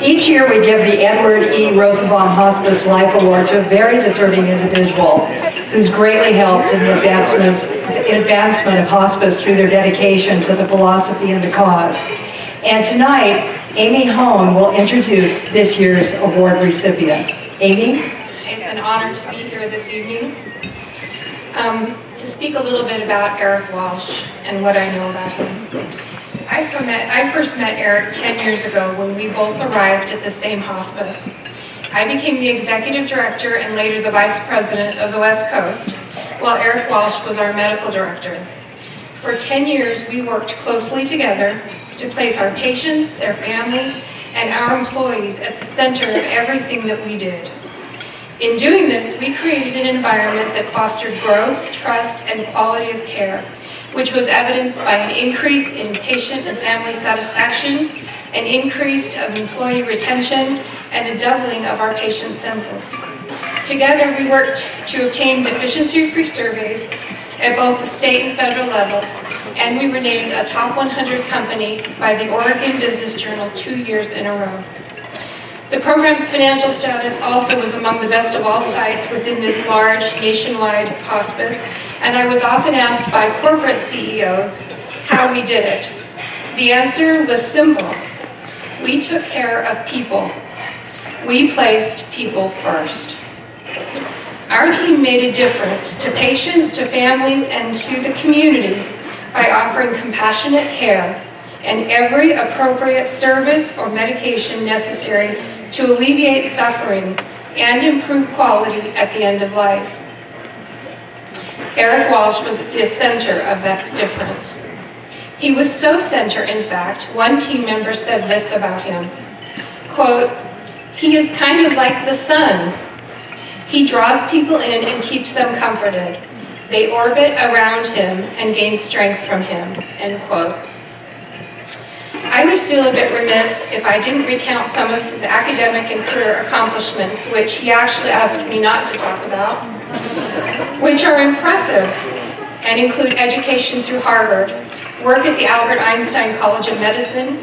Each year we give the Edward E. Rosenbaum Hospice Life Award to a very deserving individual who's greatly helped in the advancement of hospice through their dedication to the philosophy and the cause. And tonight, Amy Hone will introduce this year's award recipient. Amy? It's an honor to be here this evening to speak a little bit about Eric Walsh and what I know about him. I first met Eric 10 years ago when we both arrived at the same hospice. I became the executive director and later the vice president of the West Coast, while Eric Walsh was our medical director. For 10 years, we worked closely together to place our patients, their families, and our employees at the center of everything that we did. In doing this, we created an environment that fostered growth, trust, and quality of care, which was evidenced by an increase in patient and family satisfaction, an increase of employee retention, and a doubling of our patient census. Together, we worked to obtain deficiency-free surveys at both the state and federal levels, and we were named a top 100 company by the Oregon Business Journal 2 years in a row. The program's financial status also was among the best of all sites within this large nationwide hospice, and I was often asked by corporate CEOs how we did it. The answer was simple. We took care of people. We placed people first. Our team made a difference to patients, to families, and to the community by offering compassionate care and every appropriate service or medication necessary to alleviate suffering and improve quality at the end of life. Eric Walsh was the center of this difference. He was so center, in fact, one team member said this about him, quote, "He is kind of like the sun. He draws people in and keeps them comforted. They orbit around him and gain strength from him," end quote. I would feel a bit remiss if I didn't recount some of his academic and career accomplishments, which he actually asked me not to talk about, which are impressive and include education through Harvard, work at the Albert Einstein College of Medicine,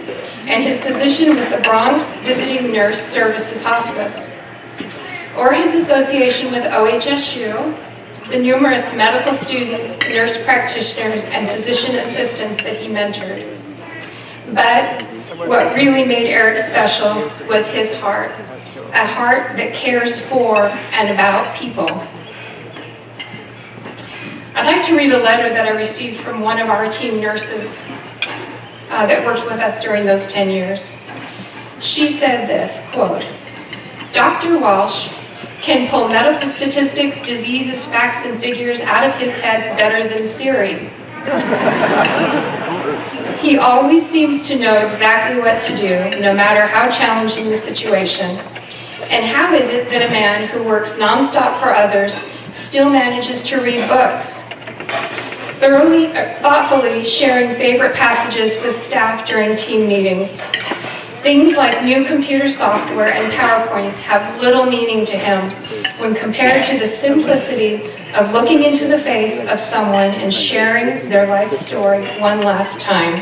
and his position with the Bronx Visiting Nurse Services Hospice, or his association with OHSU, the numerous medical students, nurse practitioners, and physician assistants that he mentored. But what really made Eric special was his heart, a heart that cares for and about people. I'd like to read a letter that I received from one of our team nurses that worked with us during those 10 years. She said this, quote, "Dr. Walsh can pull medical statistics, diseases, facts, and figures out of his head better than Siri. He always seems to know exactly what to do, no matter how challenging the situation. And how is it that a man who works nonstop for others still manages to read books? Thoughtfully sharing favorite passages with staff during team meetings. Things like new computer software and PowerPoints have little meaning to him when compared to the simplicity of looking into the face of someone and sharing their life story one last time.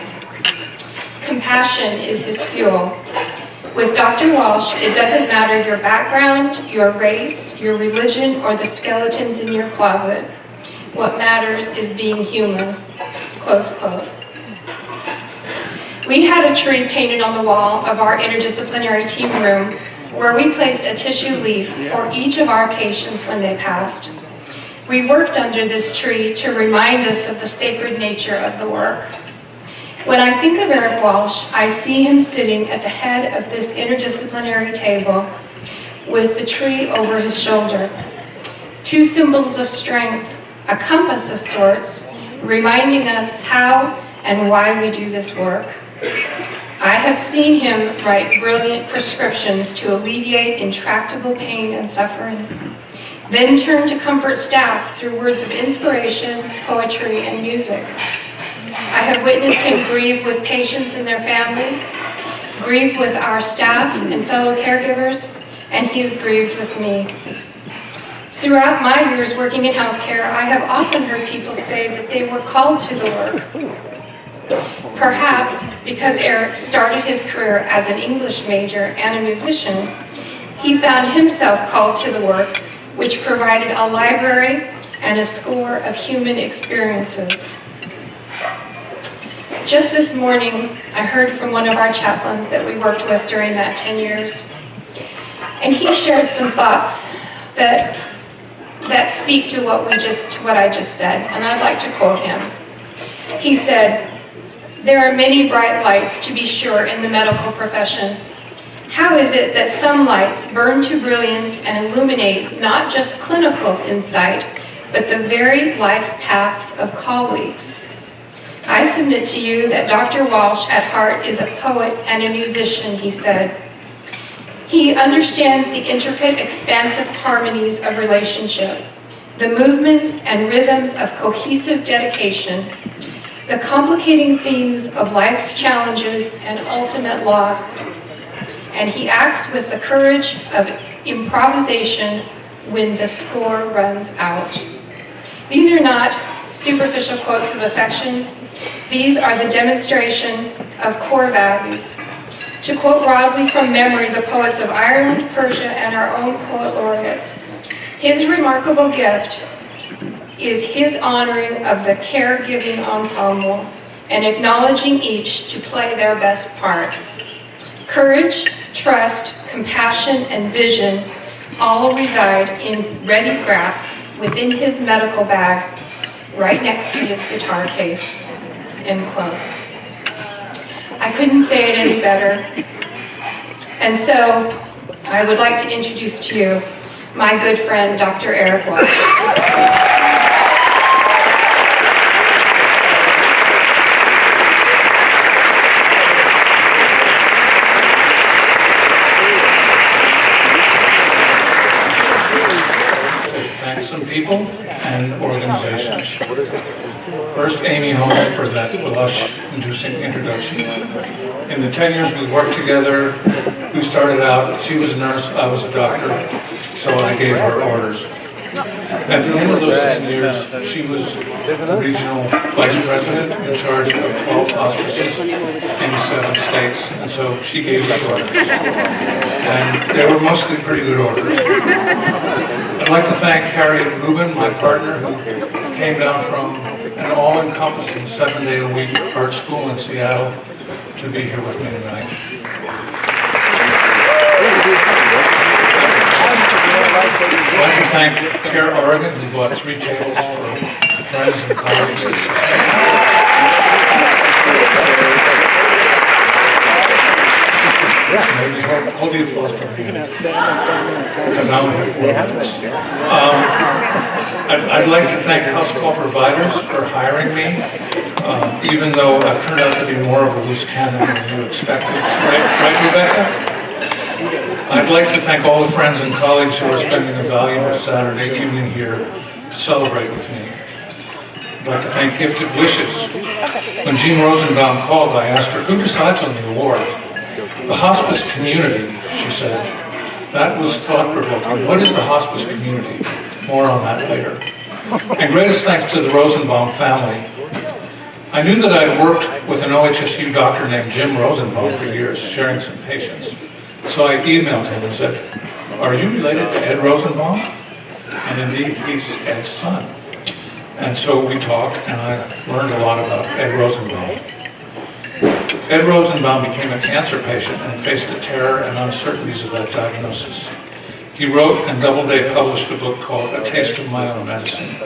Compassion is his fuel. With Dr. Walsh, it doesn't matter your background, your race, your religion, or the skeletons in your closet. What matters is being human," close quote. We had a tree painted on the wall of our interdisciplinary team room where we placed a tissue leaf for each of our patients when they passed. We worked under this tree to remind us of the sacred nature of the work. When I think of Eric Walsh, I see him sitting at the head of this interdisciplinary table with the tree over his shoulder. Two symbols of strength, a compass of sorts, reminding us how and why we do this work. I have seen him write brilliant prescriptions to alleviate intractable pain and suffering, then turn to comfort staff through words of inspiration, poetry, and music. I have witnessed him grieve with patients and their families, grieve with our staff and fellow caregivers, and he has grieved with me. Throughout my years working in healthcare, I have often heard people say that they were called to the work. Perhaps because Eric started his career as an English major and a musician, he found himself called to the work, which provided a library and a score of human experiences. Just this morning, I heard from one of our chaplains that we worked with during that 10 years, and he shared some thoughts that speak to what I just said, and I'd like to quote him. He said, "There are many bright lights, to be sure, in the medical profession. How is it that some lights burn to brilliance and illuminate not just clinical insight, but the very life paths of colleagues? I submit to you that Dr. Walsh at heart is a poet and a musician," he said. "He understands the intricate, expansive harmonies of relationship, the movements and rhythms of cohesive dedication, the complicating themes of life's challenges and ultimate loss. And he acts with the courage of improvisation when the score runs out." These are not superficial quotes of affection. These are the demonstration of core values. To quote broadly from memory the poets of Ireland, Persia, and our own poet laureates, his remarkable gift is his honoring of the caregiving ensemble and acknowledging each to play their best part. Courage, trust, compassion, and vision all reside in ready grasp within his medical bag, right next to his guitar case. End quote. I couldn't say it any better. And so I would like to introduce to you my good friend, Dr. Eric Walsh. Thank some people and organizations. First, Amy Holman for that blush-inducing introduction. In the 10 years we worked together, we started out, she was a nurse, I was a doctor, so I gave her orders. At the end of those 10 years, she was the regional vice president in charge of 12 hospices in 7 states, and so she gave me orders. And they were mostly pretty good orders. I'd like to thank Harriet Rubin, my partner, who came down from an all-encompassing 7-day-a-week art school in Seattle to be here with me tonight. I'd like to thank Care Oregon, who bought 3 tables for friends and colleagues to sit. Maybe hold the applause to the end, because I only have 4 minutes. I'd like to thank House Call Providers for hiring me, even though I've turned out to be more of a loose cannon than you expected. Right, Rebecca? I'd like to thank all the friends and colleagues who are spending a valuable Saturday evening here to celebrate with me. I'd like to thank Gifted Wishes. When Jean Rosenbaum called, I asked her, "Who decides on the award?" "The hospice community," she said. That was thought-provoking. What is the hospice community? More on that later. And greatest thanks to the Rosenbaum family. I knew that I'd worked with an OHSU doctor named Jim Rosenbaum for years, sharing some patients. So I emailed him and said, "Are you related to Ed Rosenbaum?" And indeed, he's Ed's son. And so we talked, and I learned a lot about Ed Rosenbaum. Ed Rosenbaum became a cancer patient and faced the terror and uncertainties of that diagnosis. He wrote and Doubleday published a book called A Taste of My Own Medicine.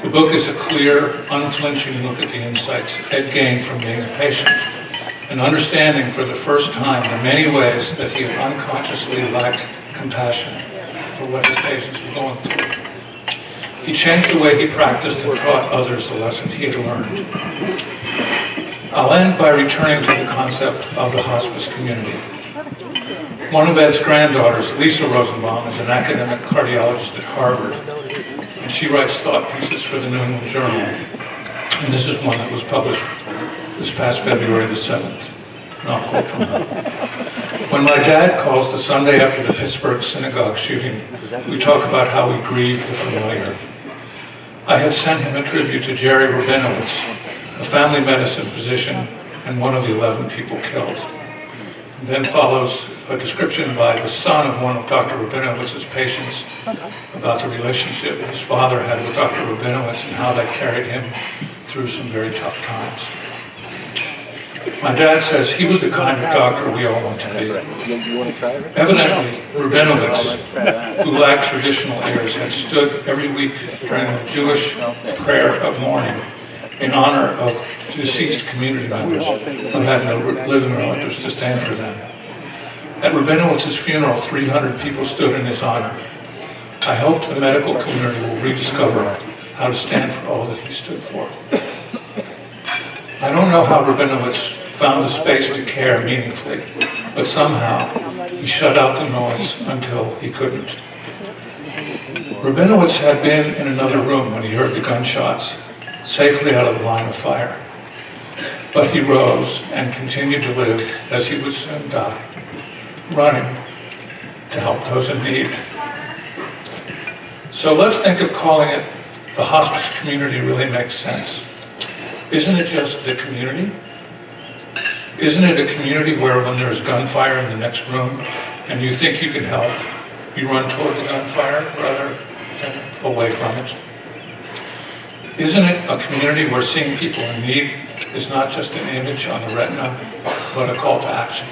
The book is a clear, unflinching look at the insights Ed gained from being a patient, and understanding for the first time the many ways that he had unconsciously lacked compassion for what his patients were going through. He changed the way he practiced and taught others the lessons he had learned. I'll end by returning to the concept of the hospice community. One of Ed's granddaughters, Lisa Rosenbaum, is an academic cardiologist at Harvard, and she writes thought pieces for the New England Journal. And this is one that was published this past February the 7th. And I'll quote from her. "When my dad calls the Sunday after the Pittsburgh synagogue shooting, we talk about how we grieve the familiar. I had sent him a tribute to Jerry Rabinowitz, a family medicine physician, and one of the 11 people killed. Then follows a description by the son of one of Dr. Rabinowitz's patients about the relationship his father had with Dr. Rabinowitz and how that carried him through some very tough times. My dad says he was the kind of doctor we all want to be. Evidently, Rabinowitz, who lacked traditional heirs, had stood every week during the Jewish prayer of mourning in honor of deceased community members who had no living relatives to stand for them. At Rabinowitz's funeral, 300 people stood in his honor. I hope the medical community will rediscover how to stand for all that he stood for. I don't know how Rabinowitz found the space to care meaningfully, but somehow he shut out the noise until he couldn't. Rabinowitz had been in another room when he heard the gunshots, safely out of the line of fire. But he rose and continued to live as he would soon die, running to help those in need. So let's think if calling it the hospice community really makes sense. Isn't it just the community? Isn't it a community where when there's gunfire in the next room and you think you can help, you run toward the gunfire rather than away from it? Isn't it a community where seeing people in need is not just an image on the retina, but a call to action?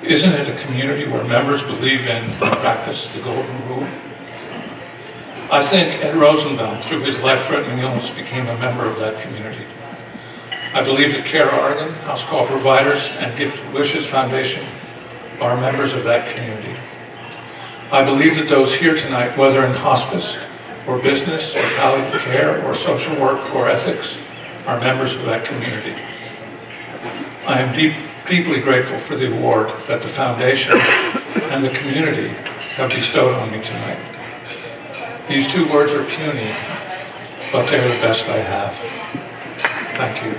Isn't it a community where members believe in and practice the golden rule? I think Ed Rosenbaum, through his life-threatening illness, became a member of that community. I believe that Care Oregon, House Call Providers, and Gifted Wishes Foundation are members of that community. I believe that those here tonight, whether in hospice, or business, or palliative care, or social work, or ethics, are members of that community. I am deeply grateful for the award that the foundation and the community have bestowed on me tonight. These two words are puny, but they're the best I have. Thank you.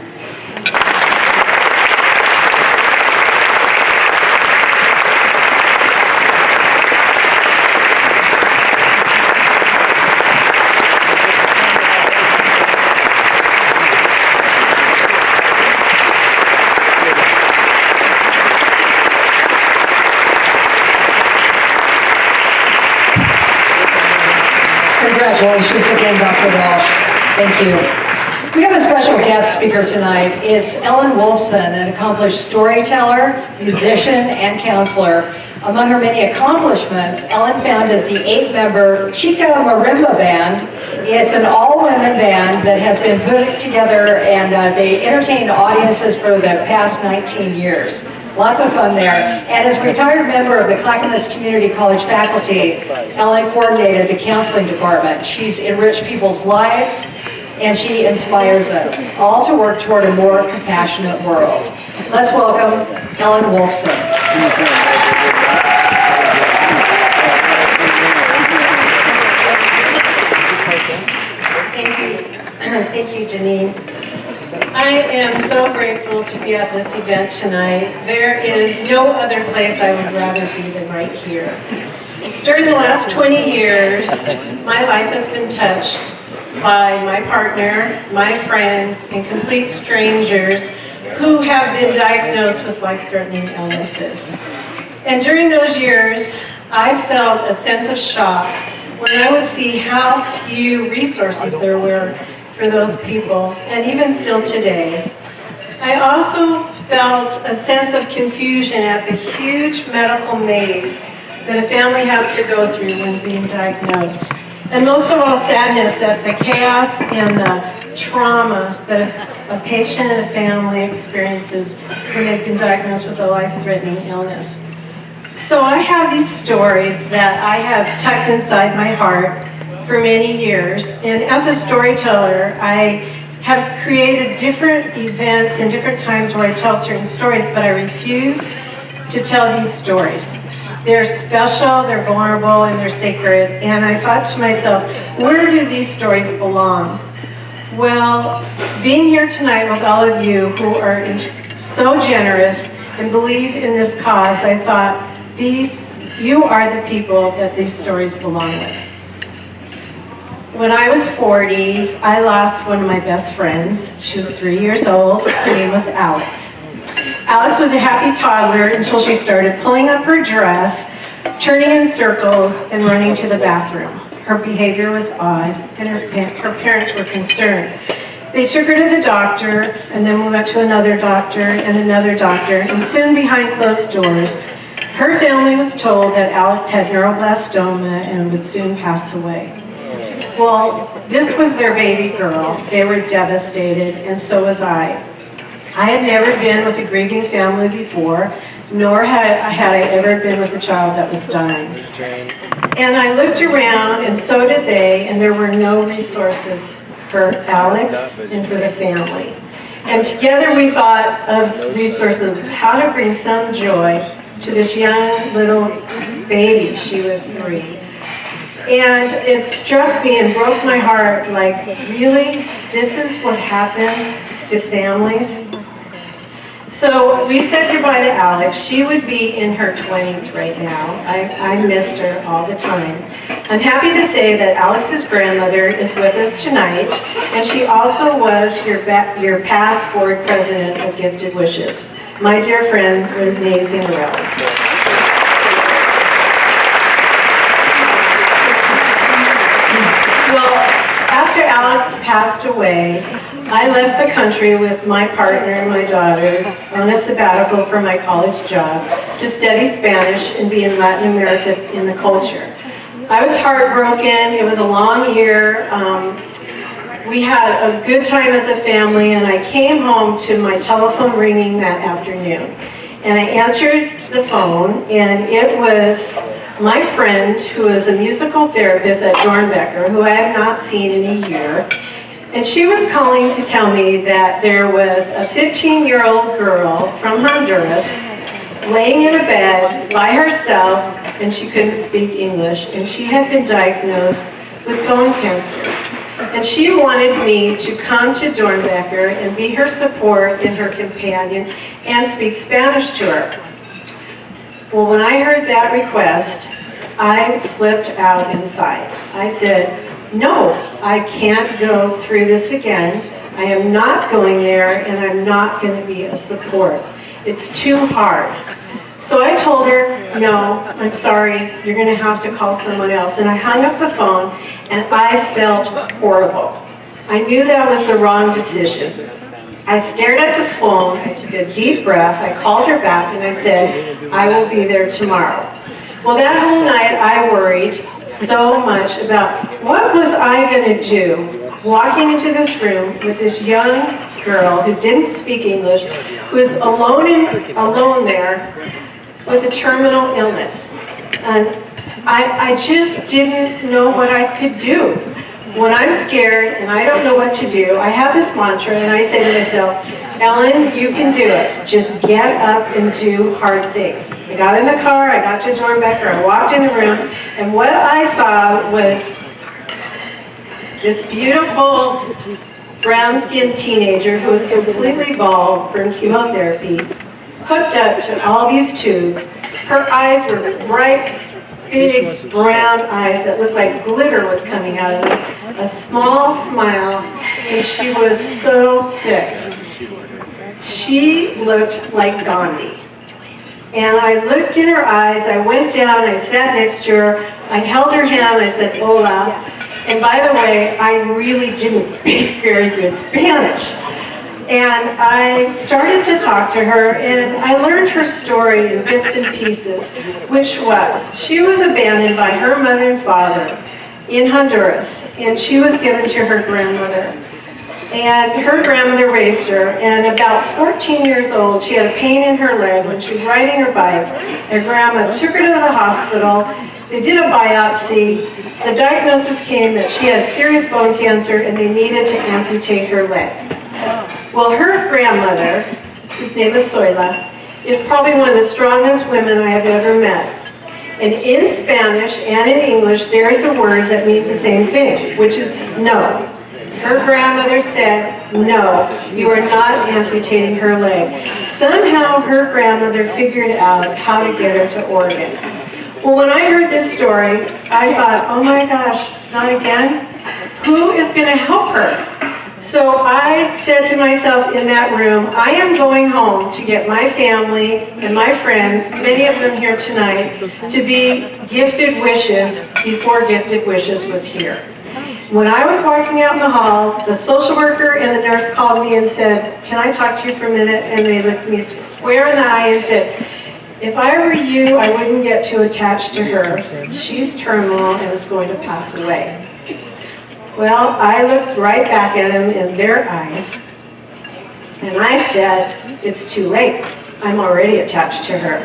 Congratulations again, Dr. Walsh. Thank you. We have a special guest speaker tonight. It's Ellen Wolfson, an accomplished storyteller, musician, and counselor. Among her many accomplishments, Ellen founded the 8-member Chica Marimba Band. It's an all-women band that has been put together, and they entertain audiences for the past 19 years. Lots of fun there. And as a retired member of the Clackamas Community College faculty, Ellen coordinated the counseling department. She's enriched people's lives, and she inspires us all to work toward a more compassionate world. Let's welcome Ellen Wolfson. Thank you. Thank you, Janine. I am so grateful to be at this event tonight. There is no other place I would rather be than right here. During the last 20 years, my life has been touched by my partner, my friends, and complete strangers who have been diagnosed with life-threatening illnesses. And during those years, I felt a sense of shock when I would see how few resources there were for those people, and even still today. I also felt a sense of confusion at the huge medical maze that a family has to go through when being diagnosed. And most of all, sadness at the chaos and the trauma that a patient and a family experiences when they've been diagnosed with a life-threatening illness. So I have these stories that I have tucked inside my heart for many years, and as a storyteller, I have created different events and different times where I tell certain stories, but I refused to tell these stories. They're special, they're vulnerable, and they're sacred, and I thought to myself, where do these stories belong? Well, being here tonight with all of you who are so generous and believe in this cause, I thought, you are the people that these stories belong with. When I was 40, I lost one of my best friends. She was 3 years old. Her name was Alex. Alex was a happy toddler until she started pulling up her dress, turning in circles, and running to the bathroom. Her behavior was odd, and her parents were concerned. They took her to the doctor, and then we went to another doctor, and soon behind closed doors, her family was told that Alex had neuroblastoma and would soon pass away. Well, this was their baby girl. They were devastated, and so was I. I had never been with a grieving family before, nor had I ever been with a child that was dying. And I looked around, and so did they, and there were no resources for Alex and for the family. And together we thought of resources of how to bring some joy to this young little baby. She was 3. And it struck me and broke my heart, like, really? This is what happens to families? So we said goodbye to Alex. She would be in her 20s right now. I miss her all the time. I'm happy to say that Alex's grandmother is with us tonight, and she also was your past board president of Gifted Wishes, my dear friend, Renee Zingarelli. Well, after Alex passed away, I left the country with my partner and my daughter on a sabbatical from my college job to study Spanish and be in Latin America in the culture. I was heartbroken. It was a long year. We had a good time as a family, and I came home to my telephone ringing that afternoon. And I answered the phone, and it was my friend, who is a musical therapist at Dornbecker, who I have not seen in a year. And she was calling to tell me that there was a 15-year-old girl from Honduras laying in a bed by herself, and she couldn't speak English, and she had been diagnosed with bone cancer. And she wanted me to come to Dornbecker and be her support and her companion and speak Spanish to her. Well, when I heard that request, I flipped out inside. I said, no, I can't go through this again. I am not going there, and I'm not going to be a support. It's too hard. So I told her, no, I'm sorry, you're going to have to call someone else. And I hung up the phone, and I felt horrible. I knew that was the wrong decision. I stared at the phone, I took a deep breath, I called her back, and I said, I will be there tomorrow. Well, that whole night I worried so much about what was I going to do walking into this room with this young girl who didn't speak English, who was alone there with a terminal illness. And I just didn't know what I could do. When I'm scared and I don't know what to do, I have this mantra, and I say to myself, Ellen, you can do it. Just get up and do hard things. I got in the car, I got to Dornbecker, I walked in the room, and what I saw was this beautiful brown-skinned teenager who was completely bald from chemotherapy, hooked up to all these tubes. Her eyes were bright, big brown eyes that looked like glitter was coming out of them, a small smile, and she was so sick. She looked like Gandhi. And I looked in her eyes, I went down, I sat next to her, I held her hand, I said, hola. And by the way, I really didn't speak very good Spanish. And I started to talk to her, and I learned her story in bits and pieces, which was, she was abandoned by her mother and father in Honduras, and she was given to her grandmother. And her grandmother raised her, and about 14 years old, she had a pain in her leg when she was riding her bike. Her grandma took her to the hospital. They did a biopsy. The diagnosis came that she had serious bone cancer, and they needed to amputate her leg. Well, her grandmother, whose name is Zoila, is probably one of the strongest women I have ever met. And in Spanish and in English, there is a word that means the same thing, which is no. Her grandmother said, no, you are not amputating her leg. Somehow her grandmother figured out how to get her to Oregon. Well, when I heard this story, I thought, oh my gosh, not again? who is going to help her? So I said to myself in that room, I am going home to get my family and my friends, many of them here tonight, to be Gifted Wishes before Gifted Wishes was here. When I was walking out in the hall, the social worker and the nurse called me and said, can I talk to you for a minute? And they looked me square in the eye and said, if I were you, I wouldn't get too attached to her. She's terminal and is going to pass away. Well, I looked right back at them in their eyes, and I said, it's too late. I'm already attached to her.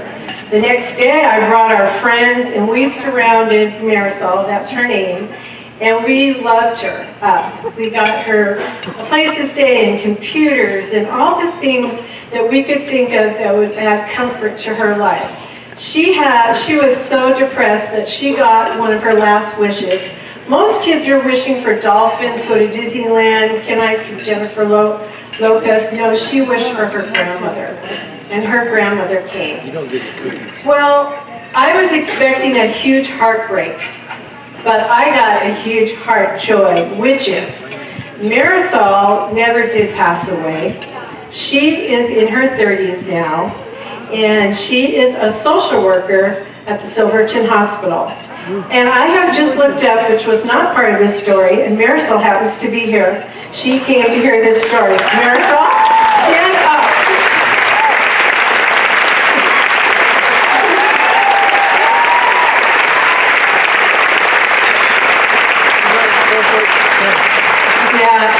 The next day, I brought our friends, and we surrounded Marisol, that's her name, and we loved her up. We got her a place to stay and computers and all the things that we could think of that would add comfort to her life. She was so depressed that she got one of her last wishes. Most kids are wishing for dolphins, go to Disneyland. Can I see Jennifer Lopez? No, she wished for her grandmother, and her grandmother came. Well, I was expecting a huge heartbreak, but I got a huge heart joy, which is Marisol never did pass away. She is in her 30s now, and she is a social worker at the Silverton Hospital. And I have just looked up, which was not part of this story, and Marisol happens to be here. She came to hear this story. Marisol, stand up. Yeah,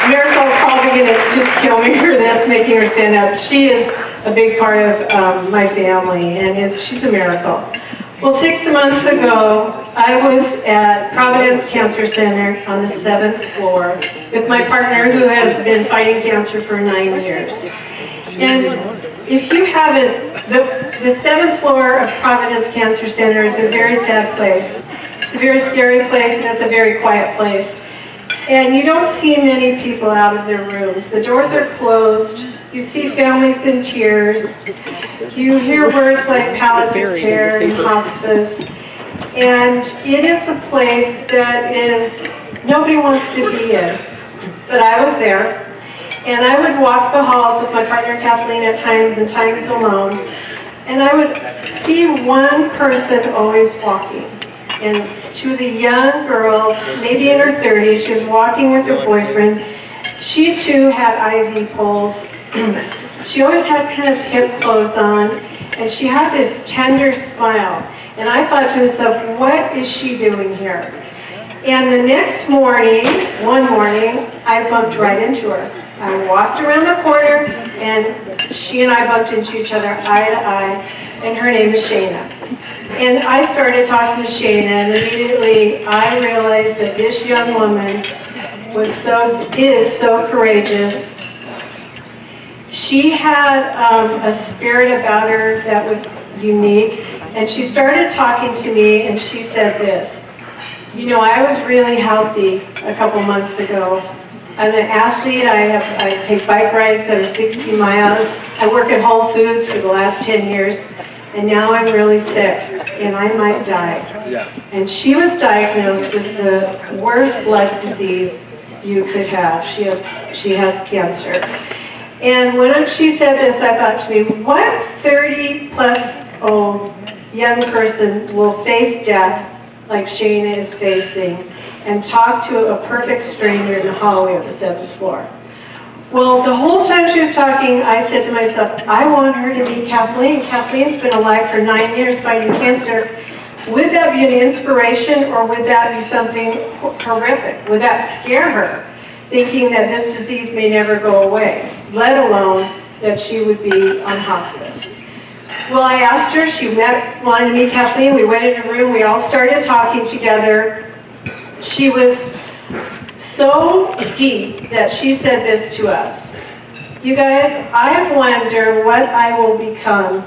Marisol's probably going to just kill me for this, making her stand up. She is a big part of my family, and she's a miracle. Well, 6 months ago, I was at Providence Cancer Center on the 7th floor with my partner who has been fighting cancer for 9 years. And if you haven't, the 7th floor of Providence Cancer Center is a very sad place. It's a very scary place, and it's a very quiet place. And you don't see many people out of their rooms. The doors are closed. You see families in tears. You hear words like palliative care and hospice. And it is a place that nobody wants to be in. But I was there. And I would walk the halls with my partner Kathleen at times and times alone. And I would see one person always walking. And she was a young girl, maybe in her 30s. She was walking with her boyfriend. She too had IV poles. She always had kind of hip clothes on, and she had this tender smile. And I thought to myself, what is she doing here? And the next morning, one morning, I bumped right into her. I walked around the corner, and she and I bumped into each other eye to eye, and her name is Shana. And I started talking to Shana, and immediately I realized that this young woman is so courageous. She had a spirit about her that was unique, and she started talking to me, and she said this, you know, I was really healthy a couple months ago. I'm an athlete. I take bike rides that are 60 miles. I work at Whole Foods for the last 10 years, and now I'm really sick, and I might die. Yeah. And she was diagnosed with the worst blood disease you could have. She has cancer. And when she said this, I thought to me, what 30-plus old young person will face death like Shana is facing and talk to a perfect stranger in the hallway of the 7th floor? Well, the whole time she was talking, I said to myself, I want her to meet Kathleen. Kathleen's been alive for 9 years fighting cancer. Would that be an inspiration, or would that be something horrific? Would that scare her, thinking that this disease may never go away, let alone that she would be on hospice? Well, I asked her, she wanted to meet Kathleen. We went in a room, we all started talking together. She was so deep that she said this to us. You guys, I wonder what I will become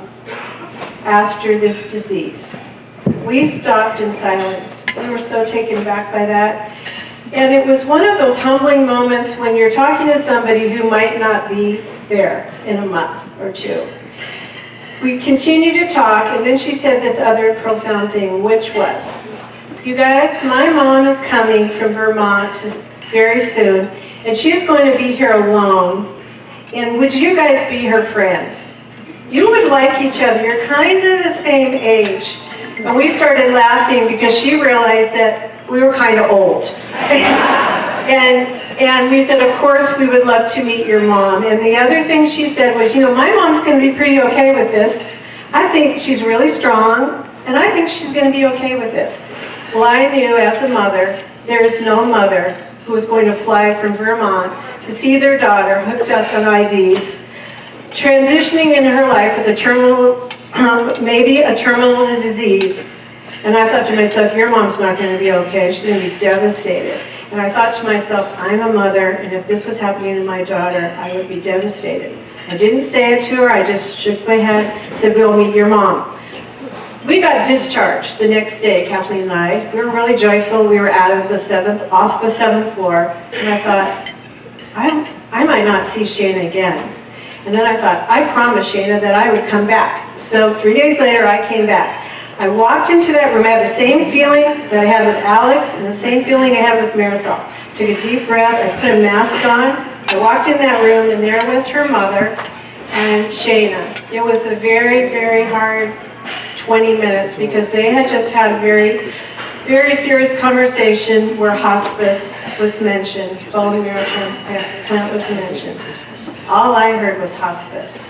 after this disease. We stopped in silence. We were so taken back by that. And it was one of those humbling moments when you're talking to somebody who might not be there in a month or two. We continued to talk, and then she said this other profound thing, which was, You guys, my mom is coming from Vermont very soon, and she's going to be here alone. And would you guys be her friends? You would like each other. You're kind of the same age. And we started laughing because she realized that we were kind of old. And we said, of course, we would love to meet your mom. And the other thing she said was, you know, my mom's going to be pretty okay with this. I think she's really strong, and I think she's going to be okay with this. Well, I knew as a mother, there is no mother who was going to fly from Vermont to see their daughter hooked up on IVs, transitioning in her life with a terminal, maybe a terminal disease. And I thought to myself, your mom's not going to be okay. She's going to be devastated. And I thought to myself, I'm a mother, and if this was happening to my daughter, I would be devastated. I didn't say it to her. I just shook my head and said, we'll meet your mom. We got discharged the next day, Kathleen and I. We were really joyful. We were off the 7th floor. And I thought, I might not see Shana again. And then I thought, I promised Shana that I would come back. So 3 days later, I came back. I walked into that room. I had the same feeling that I had with Alex and the same feeling I had with Marisol. Took a deep breath. I put a mask on. I walked in that room, and there was her mother and Shana. It was a very, very hard 20 minutes because they had just had a very, very serious conversation where hospice was mentioned, bone marrow transplant was mentioned. All I heard was hospice.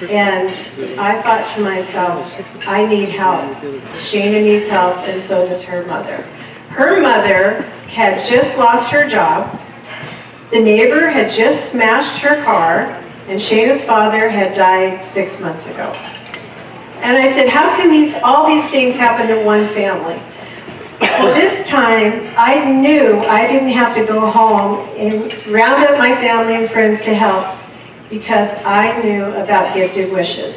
And I thought to myself, I need help. Shana needs help, and so does her mother. Her mother had just lost her job. The neighbor had just smashed her car, and Shana's father had died 6 months ago. And I said, how can all these things happen to one family? Well, this time, I knew I didn't have to go home and round up my family and friends to help because I knew about Gifted Wishes.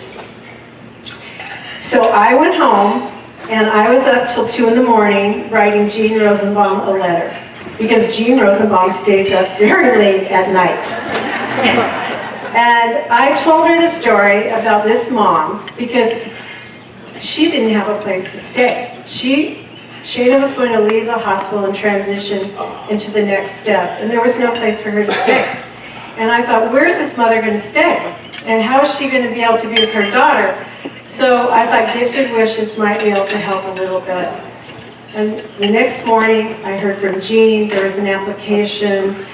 So I went home, and I was up till 2 in the morning writing Jean Rosenbaum a letter because Jean Rosenbaum stays up very late at night. And I told her the story about this mom because she didn't have a place to stay. Shana was going to leave the hospital and transition into the next step, and there was no place for her to stay. And I thought, where's this mother going to stay? And how is she going to be able to be with her daughter? So I thought Gifted Wishes might be able to help a little bit. And the next morning, I heard from Jean. There was an application.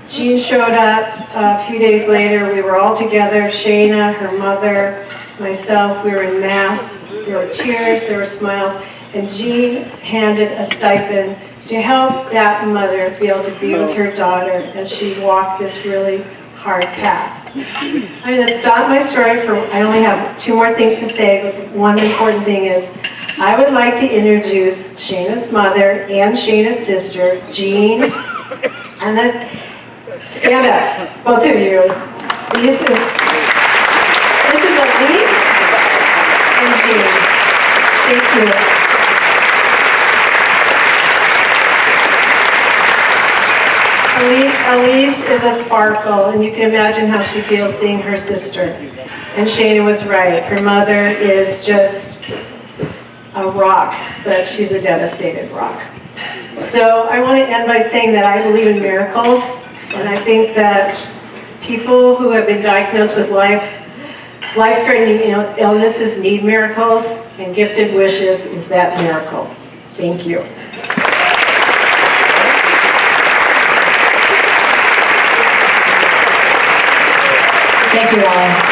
Jean showed up a few days later. We were all together, Shana, her mother, myself. We were in mass. There were tears, there were smiles. And Jean handed a stipend to help that mother be able to be with her daughter as she walked this really hard path. I'm going to stop my story I only have 2 more things to say, but one important thing is I would like to introduce Shana's mother and Shana's sister, Jean, and this, stand up, both of you. This is Elise and Jean. Thank you. Elise is a sparkle, and you can imagine how she feels seeing her sister. And Shana was right. Her mother is just a rock, but she's a devastated rock. So I want to end by saying that I believe in miracles, and I think that people who have been diagnosed with life-threatening illnesses need miracles, and Gifted Wishes is that miracle. Thank you. Thank you all.